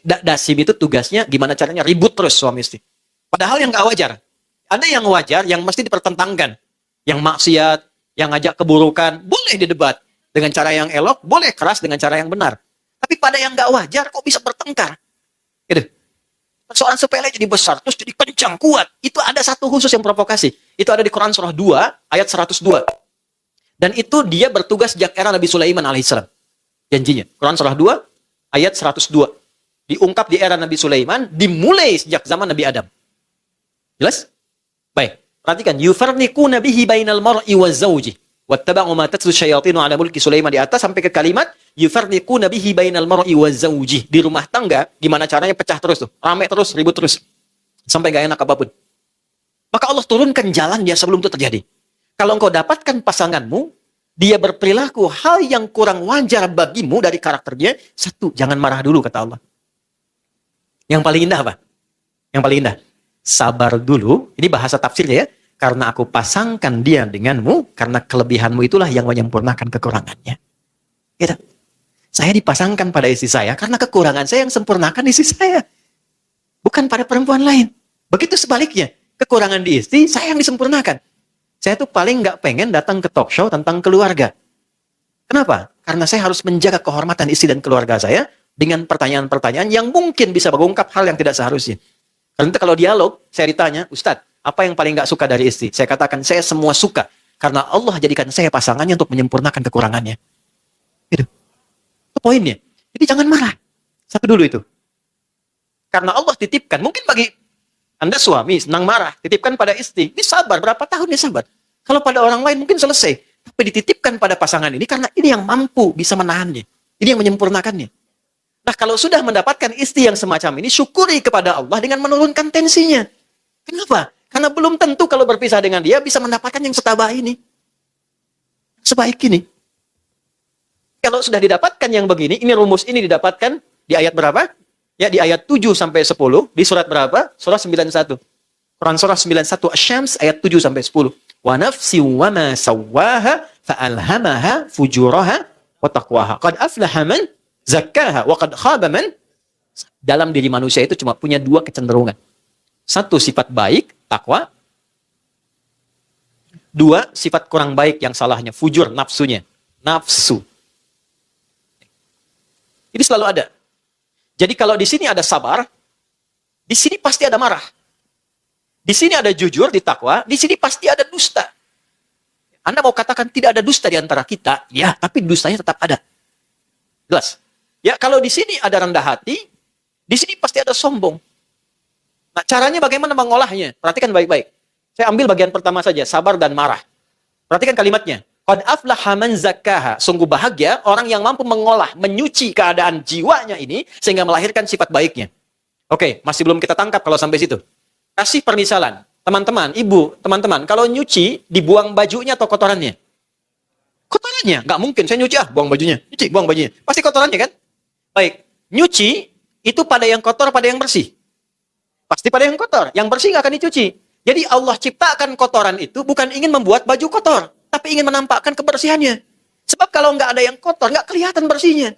Dasim itu tugasnya gimana caranya ribut terus suami istri. Padahal yang nggak wajar. Ada yang wajar, yang mesti dipertentangkan. Yang maksiat, yang ngajak keburukan, boleh didebat. Dengan cara yang elok, boleh keras dengan cara yang benar. Tapi pada yang nggak wajar, kok bisa bertengkar? Gitu. Persoalan sepele jadi besar, terus jadi kencang, kuat. Itu ada satu khusus yang provokasi. Itu ada di Quran surah 2, ayat 102. Dan itu dia bertugas sejak era Nabi Sulaiman alaihissalam. Janjinya. Quran surah 2, ayat 102. Diungkap di era Nabi Sulaiman, dimulai sejak zaman Nabi Adam. Jelas? Baik. Perhatikan. Yufarniquna bihi bainal mar'i wa zawji. Wattaba'u ma tatlu syayatinu ala mulki Sulaiman di atas sampai ke kalimat yufarniquna bihi bainal mar'i wa zawji. Di rumah tangga, gimana caranya pecah terus tuh. Rame terus, ribut terus. Sampai gak enak apapun. Maka Allah turunkan jalan dia sebelum itu terjadi. Kalau engkau dapatkan pasanganmu, dia berperilaku hal yang kurang wajar bagimu dari karakternya, satu, jangan marah dulu, kata Allah. Yang paling indah apa? Yang paling indah. Sabar dulu, ini bahasa tafsirnya ya. Karena aku pasangkan dia denganmu, karena kelebihanmu itulah yang menyempurnakan kekurangannya. Gitu. Saya dipasangkan pada istri saya, karena kekurangan saya yang sempurnakan istri saya. Bukan pada perempuan lain. Begitu sebaliknya. Kekurangan di istri, saya yang disempurnakan. Saya tuh paling nggak pengen datang ke talk show tentang keluarga. Kenapa? Karena saya harus menjaga kehormatan istri dan keluarga saya dengan pertanyaan-pertanyaan yang mungkin bisa mengungkap hal yang tidak seharusnya. Karena kalau dialog, saya ditanya, Ustadz, apa yang paling nggak suka dari istri? Saya katakan, saya semua suka. Karena Allah jadikan saya pasangannya untuk menyempurnakan kekurangannya. Gitu. Itu poinnya. Jadi jangan marah. Satu dulu itu. Karena Allah titipkan, mungkin bagi Anda suami senang marah, titipkan pada istri. Ini sabar, berapa tahun dia sabar? Kalau pada orang lain mungkin selesai. Tapi dititipkan pada pasangan ini karena ini yang mampu bisa menahannya. Ini yang menyempurnakannya. Nah, kalau sudah mendapatkan istri yang semacam ini, syukuri kepada Allah dengan menurunkan tensinya. Kenapa? Karena belum tentu kalau berpisah dengan dia bisa mendapatkan yang setabah ini. Sebaik ini. Kalau sudah didapatkan yang begini, ini rumus ini didapatkan di ayat berapa? Ya, di ayat 7 sampai 10, di surat berapa? Surah 91. Quran surah 91 Asy-Syams ayat 7 sampai 10. Wa nafsi wa ma sawwaha fa'alhamaha fujuraha wa taqwaha. Qad aflaha man zakkaha wa qad khaba man. Dalam diri manusia itu cuma punya dua kecenderungan. Satu, sifat baik, takwa. Dua, sifat kurang baik yang salahnya, fujur, nafsunya. Nafsu. Ini selalu ada. Jadi kalau di sini ada sabar, di sini pasti ada marah. Di sini ada jujur, di takwa, di sini pasti ada dusta. Anda mau katakan tidak ada dusta di antara kita, ya, tapi dustanya tetap ada. Jelas. Ya, kalau di sini ada rendah hati, di sini pasti ada sombong. Nah, caranya bagaimana mengolahnya? Perhatikan baik-baik. Saya ambil bagian pertama saja, sabar dan marah. Perhatikan kalimatnya. Qad aflaha man zakkaha. Sungguh bahagia orang yang mampu mengolah, menyuci keadaan jiwanya ini sehingga melahirkan sifat baiknya. Oke, masih belum kita tangkap kalau sampai situ. Kasih permisalan. Teman-teman, ibu, teman-teman, kalau nyuci, dibuang bajunya atau kotorannya? Kotorannya. Nggak mungkin, saya nyuci, buang bajunya. Nyuci, buang bajunya. Pasti kotorannya kan? Baik, nyuci, itu pada yang kotor, pada yang bersih. Pasti pada yang kotor. Yang bersih nggak akan dicuci. Jadi Allah ciptakan kotoran itu bukan ingin membuat baju kotor, tapi ingin menampakkan kebersihannya. Sebab kalau nggak ada yang kotor, nggak kelihatan bersihnya.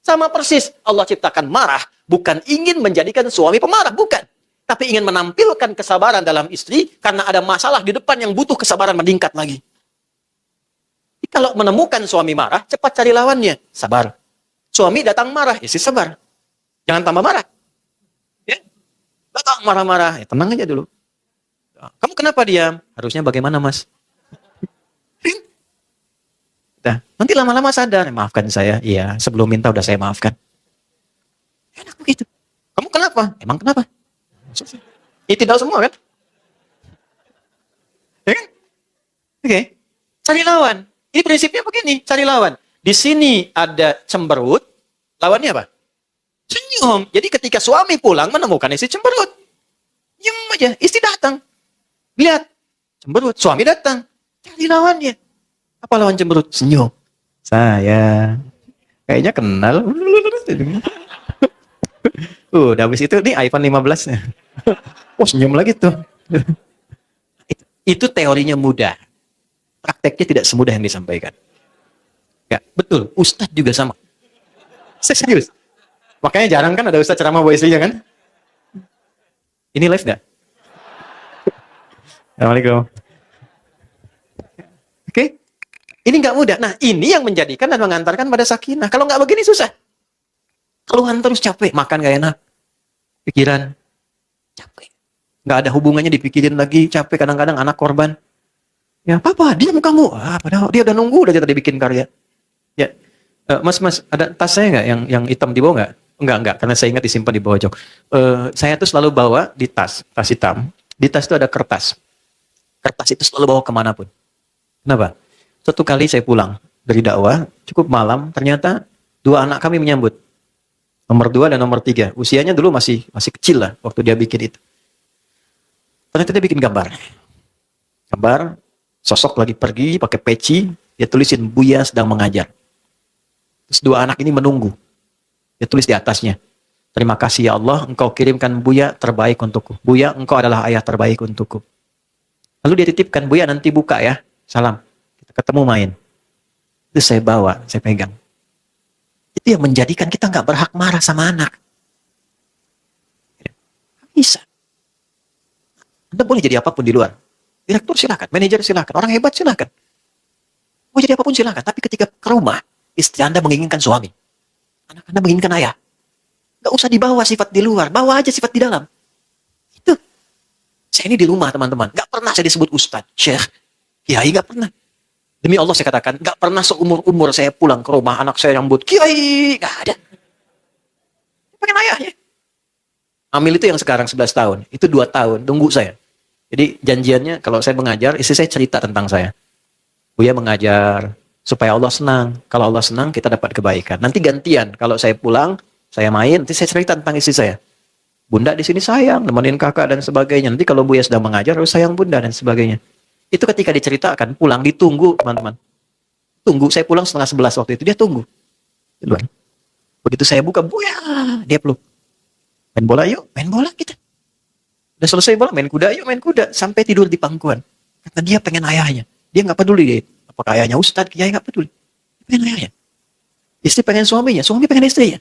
Sama persis, Allah ciptakan marah, bukan ingin menjadikan suami pemarah, bukan. Tapi ingin menampilkan kesabaran dalam istri, karena ada masalah di depan yang butuh kesabaran meningkat lagi. Jadi kalau menemukan suami marah, cepat cari lawannya. Sabar. Suami datang marah, istri sabar. Jangan tambah marah. Ya? Datang marah-marah, ya, tenang aja dulu. Kamu kenapa diam? Harusnya bagaimana, Mas? Nah, nanti lama-lama sadar, maafkan saya. Iya, sebelum minta udah saya maafkan. Enak begitu. Kamu kenapa? Emang kenapa? Itu tahu semua kan? Ya kan? Oke. Cari lawan. Ini prinsipnya begini, cari lawan. Di sini ada cemberut, lawannya apa? Senyum. Jadi ketika suami pulang menemukan istri cemberut, diam aja, istri datang. Lihat, cemberut, suami datang. Cari lawannya. Apa lawan cemberut? Senyum. Saya kayaknya kenal. Udah habis itu nih iPhone 15. Oh, senyum lagi tuh. Itu teorinya mudah. Prakteknya tidak semudah yang disampaikan. Ya, betul. Ustadz juga sama. Saya serius. Makanya jarang kan ada ustadz ceramah buat istrinya kan? Ini live nggak? Assalamualaikum. Oke. Ini nggak mudah. Nah, ini yang menjadikan dan mengantarkan pada sakinah. Kalau nggak begini susah. Keluhan terus capek. Makan nggak enak. Pikiran. Capek. Nggak ada hubungannya dipikirin lagi. Capek kadang-kadang anak korban. Ya, papa, diam kamu. Padahal dia udah nunggu udah tadi bikin karya. Ya. Mas, ada tas saya nggak yang hitam di bawah nggak? Enggak. Karena saya ingat disimpan di bawah jok. Saya tuh selalu bawa di tas hitam. Di tas itu ada kertas. Kertas itu selalu bawa kemanapun. Kenapa? Satu kali saya pulang dari dakwah, cukup malam, ternyata dua anak kami menyambut. Nomor 2 dan nomor 3. Usianya dulu masih kecil lah waktu dia bikin itu. Ternyata dia bikin gambar. Gambar, sosok lagi pergi pakai peci, dia tulisin Buya sedang mengajar. Terus dua anak ini menunggu. Dia tulis di atasnya. Terima kasih ya Allah, engkau kirimkan Buya terbaik untukku. Buya, engkau adalah ayah terbaik untukku. Lalu dia titipkan, Buya nanti buka ya. Salam. Kita ketemu main. Itu saya bawa, saya pegang. Itu yang menjadikan kita nggak berhak marah sama anak. Bisa. Anda boleh jadi apapun di luar. Direktur silakan, manajer silakan, orang hebat silakan. Mau jadi apapun silakan. Tapi ketika ke rumah, istri Anda menginginkan suami. Anak Anda menginginkan ayah. Nggak usah dibawa sifat di luar. Bawa aja sifat di dalam. Itu. Saya ini di rumah, teman-teman. Nggak pernah saya disebut ustadz, syekh, kiai, nggak pernah. Demi Allah saya katakan, nggak pernah seumur-umur saya pulang ke rumah, anak saya nyambut, kiai, nggak ada. Pengen ayahnya. Amil itu yang sekarang 11 tahun. Itu 2 tahun, tunggu saya. Jadi janjiannya, kalau saya mengajar, istri saya cerita tentang saya. Buya mengajar, supaya Allah senang. Kalau Allah senang, kita dapat kebaikan. Nanti gantian, kalau saya pulang, saya main, nanti saya cerita tentang istri saya. Bunda di sini sayang, nemenin kakak dan sebagainya. Nanti kalau Buya sedang mengajar, harus sayang bunda dan sebagainya. Itu ketika diceritakan, pulang ditunggu, teman-teman. Tunggu, saya pulang setengah 11 waktu itu, dia tunggu. Duluan. Begitu saya buka, Buya, dia peluk. Main bola yuk, main bola kita. Udah selesai bola, main kuda yuk, main kuda. Sampai tidur di pangkuan. Karena dia pengen ayahnya. Dia nggak peduli deh. Apakah ayahnya ustadz, kiai, nggak peduli. Dia pengen ayahnya. Istri pengen suaminya, suami pengen istrinya.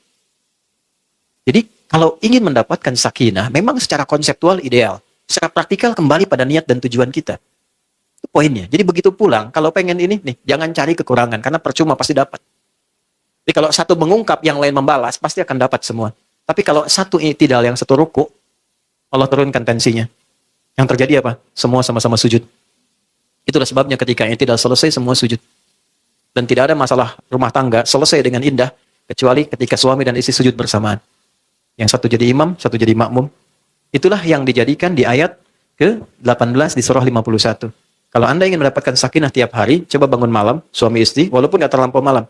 Jadi kalau ingin mendapatkan sakinah, memang secara konseptual ideal. Secara praktikal kembali pada niat dan tujuan kita. Itu poinnya. Jadi begitu pulang, kalau pengen ini, nih, jangan cari kekurangan. Karena percuma pasti dapat. Jadi kalau satu mengungkap, yang lain membalas, pasti akan dapat semua. Tapi kalau satu i'tidal, yang satu ruku, Allah turunkan tensinya. Yang terjadi apa? Semua sama-sama sujud. Itulah sebabnya ketika i'tidal selesai, semua sujud. Dan tidak ada masalah rumah tangga selesai dengan indah, kecuali ketika suami dan istri sujud bersamaan. Yang satu jadi imam, satu jadi makmum. Itulah yang dijadikan di ayat ke-18 di surah 51. Kalau Anda ingin mendapatkan sakinah tiap hari, coba bangun malam, suami istri, walaupun nggak terlampau malam.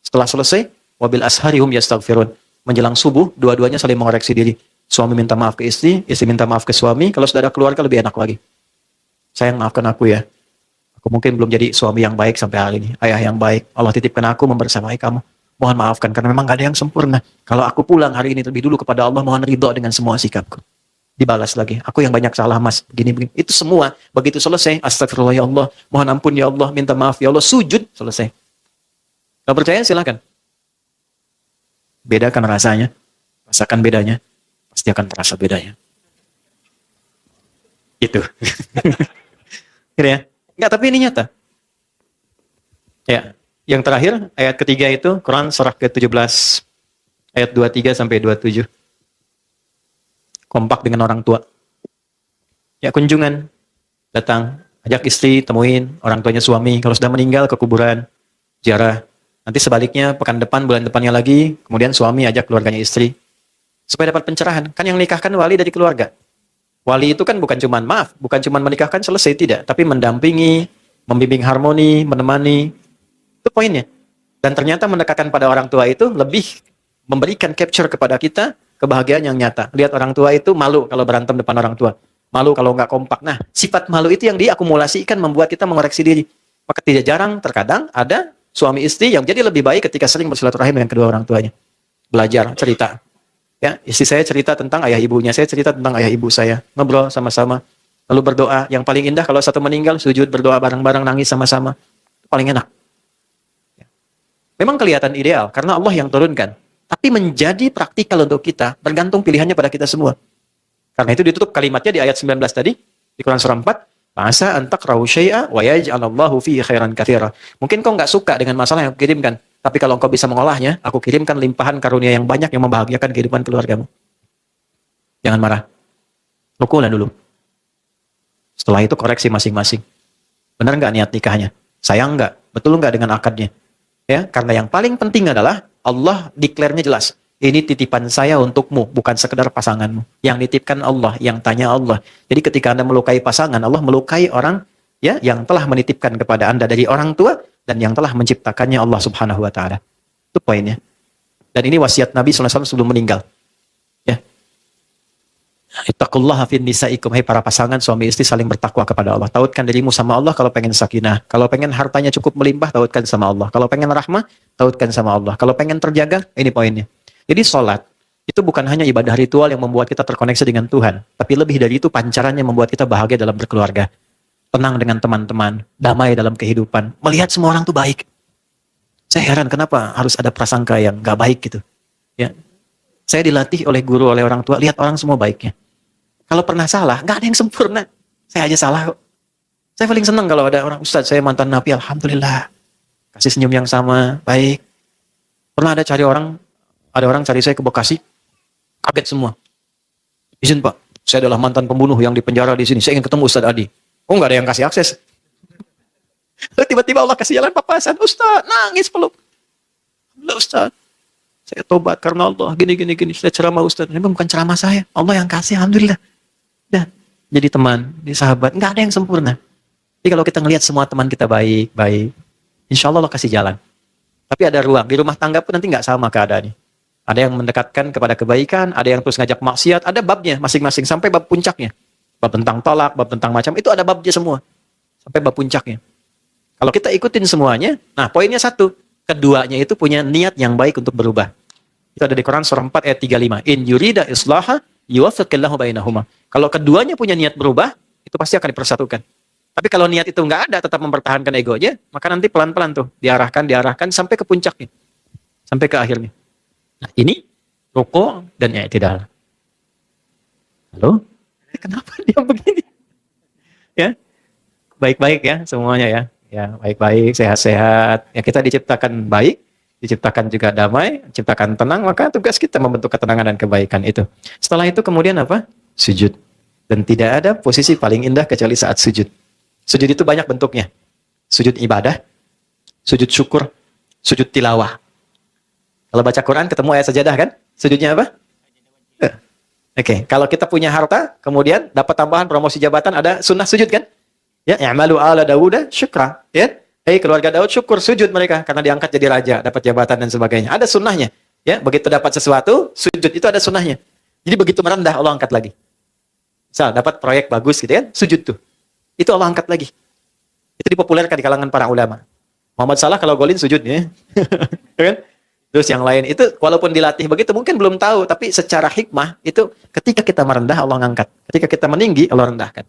Setelah selesai, wabil asharihum yastaghfirun. Menjelang subuh, dua-duanya saling mengoreksi diri. Suami minta maaf ke istri minta maaf ke suami. Kalau sudah ada keluarga, lebih enak lagi. Sayang, maafkan aku ya. Aku mungkin belum jadi suami yang baik sampai hari ini. Ayah yang baik. Allah titipkan aku membersamai kamu. Mohon maafkan, karena memang gak ada yang sempurna. Kalau aku pulang hari ini lebih dulu kepada Allah, mohon ridho dengan semua sikapku. Dibalas lagi. Aku yang banyak salah mas. Begini. Itu semua. Begitu selesai. Astagfirullah ya Allah. Mohon ampun ya Allah. Minta maaf ya Allah. Sujud. Selesai. Kalau percaya silakan. Bedakan rasanya. Rasakan bedanya. Pasti akan terasa bedanya. Itu. Kira ya? Enggak, tapi ini nyata. Ya. Yang terakhir, ayat ketiga itu, Quran surah ke-17, ayat 23 sampai 27. Kompak dengan orang tua. Ya, kunjungan. Datang, ajak istri, temuin orang tuanya suami. Kalau sudah meninggal, ke kuburan, ziarah. Nanti sebaliknya, pekan depan, bulan depannya lagi, kemudian suami ajak keluarganya istri. Supaya dapat pencerahan. Kan yang nikahkan wali dari keluarga. Wali itu kan bukan cuman maaf, bukan cuman menikahkan selesai, tidak. Tapi mendampingi, membimbing harmoni, menemani. Itu poinnya. Dan ternyata mendekatkan pada orang tua itu lebih memberikan capture kepada kita kebahagiaan yang nyata. Lihat orang tua itu malu kalau berantem depan orang tua. Malu kalau nggak kompak. Nah, sifat malu itu yang diakumulasikan membuat kita mengoreksi diri. Maka tidak jarang terkadang ada suami istri yang jadi lebih baik ketika sering bersilaturahim dengan kedua orang tuanya. Belajar, cerita. Ya, istri saya cerita tentang ayah ibunya, saya cerita tentang ayah ibu saya. Ngobrol sama-sama. Lalu berdoa. Yang paling indah kalau satu meninggal, sujud, berdoa bareng-bareng, nangis sama-sama. Itu paling enak. Memang kelihatan ideal, karena Allah yang turunkan. Tapi menjadi praktikal untuk kita, bergantung pilihannya pada kita semua. Karena itu ditutup kalimatnya di ayat 19 tadi, di Quran surah 4, Fa'asa antakrahu syai'a wa yaj'alallahu fihi khairan katsira. Mungkin kau nggak suka dengan masalah yang aku kirimkan, tapi kalau engkau bisa mengolahnya, aku kirimkan limpahan karunia yang banyak yang membahagiakan kehidupan keluargamu. Jangan marah. Rukulah dulu. Setelah itu koreksi masing-masing. Benar nggak niat nikahnya? Sayang nggak? Betul nggak dengan akadnya? Ya, karena yang paling penting adalah Allah declare-nya jelas. Ini titipan saya untukmu, bukan sekedar pasanganmu. Yang nitipkan Allah, yang tanya Allah. Jadi ketika Anda melukai pasangan, Allah melukai orang ya yang telah menitipkan kepada Anda dari orang tua dan yang telah menciptakannya Allah Subhanahu wa taala. Itu poinnya. Dan ini wasiat Nabi sallallahu alaihi wasallam sebelum meninggal. Ya. Ittaqullaha fin nisaikum, hai para pasangan suami istri saling bertakwa kepada Allah. Tautkan dirimu sama Allah kalau pengen sakinah. Kalau pengen hartanya cukup melimpah, tautkan sama Allah. Kalau pengen rahmah, tautkan sama Allah. Kalau pengen terjaga, ini poinnya. Jadi sholat itu bukan hanya ibadah ritual yang membuat kita terkoneksi dengan Tuhan, tapi lebih dari itu pancarannya membuat kita bahagia dalam berkeluarga, tenang dengan teman-teman, damai dalam kehidupan, melihat semua orang tuh baik. Saya heran kenapa harus ada prasangka yang gak baik gitu. Ya, saya dilatih oleh guru, oleh orang tua, lihat orang semua baiknya. Kalau pernah salah, nggak ada yang sempurna. Saya aja salah kok. Saya paling senang kalau ada orang, Ustadz, saya mantan napi, alhamdulillah. kasih senyum yang sama, baik. Pernah ada orang cari saya ke Bekasi, kaget semua. Izin Pak, saya adalah mantan pembunuh yang dipenjara di sini. Saya ingin ketemu Ustadz Adi. Oh, nggak ada yang kasih akses. Tiba-tiba Allah kasih jalan papasan. Ustadz, nangis peluk. Alhamdulillah Ustadz, saya tobat karena Allah. Gini. Saya ceramah Ustadz. Ini bukan ceramah saya. Allah yang kasih, Alhamdulillah. Dah, jadi teman, jadi sahabat. Nggak ada yang sempurna. Jadi kalau kita ngelihat semua teman kita baik, insya Allah Allah kasih jalan. Tapi ada ruang. Di rumah tangga pun nanti nggak sama keadaannya. Ada yang mendekatkan kepada kebaikan, ada yang terus ngajak maksiat, ada babnya masing-masing sampai bab puncaknya. Bab tentang tolak, bab tentang macam, itu ada babnya semua. Sampai bab puncaknya. Kalau kita ikutin semuanya, nah poinnya satu. Keduanya itu punya niat yang baik untuk berubah. Itu ada di Quran surah 4 ayat 35. In yurida islaha yuwaffiqillahu bainahuma. Kalau keduanya punya niat berubah, itu pasti akan dipersatukan. Tapi kalau niat itu nggak ada, tetap mempertahankan egonya, maka nanti pelan-pelan tuh diarahkan sampai ke puncaknya. Sampai ke akhirnya. Nah, ini ruku dan i'tidal. Halo? Kenapa dia begini? Ya. Baik-baik ya semuanya ya. Ya, baik-baik, sehat-sehat. Ya, kita diciptakan baik, diciptakan juga damai, diciptakan tenang, maka tugas kita membentuk ketenangan dan kebaikan itu. Setelah itu kemudian apa? Sujud. Dan tidak ada posisi paling indah kecuali saat sujud. Sujud itu banyak bentuknya. Sujud ibadah, sujud syukur, sujud tilawah. Kalau baca Quran ketemu ayat sajadah kan? Sujudnya apa? Oke, kalau kita punya harta, kemudian dapat tambahan promosi jabatan, ada sunnah sujud kan? Ya, i'malu ala Dawuda syukra. Ya, keluarga Daud syukur sujud mereka karena diangkat jadi raja, dapat jabatan dan sebagainya. Ada sunnahnya. Ya, begitu dapat sesuatu, sujud itu ada sunnahnya. Jadi begitu merendah Allah angkat lagi. Misal dapat proyek bagus gitu kan, sujud tuh. Itu Allah angkat lagi. Itu dipopulerkan di kalangan para ulama. Muhammad Salah kalau golin sujud ya. Kan? Terus yang lain itu walaupun dilatih begitu mungkin belum tahu, tapi secara hikmah itu ketika kita merendah Allah ngangkat. Ketika kita meninggi Allah rendahkan.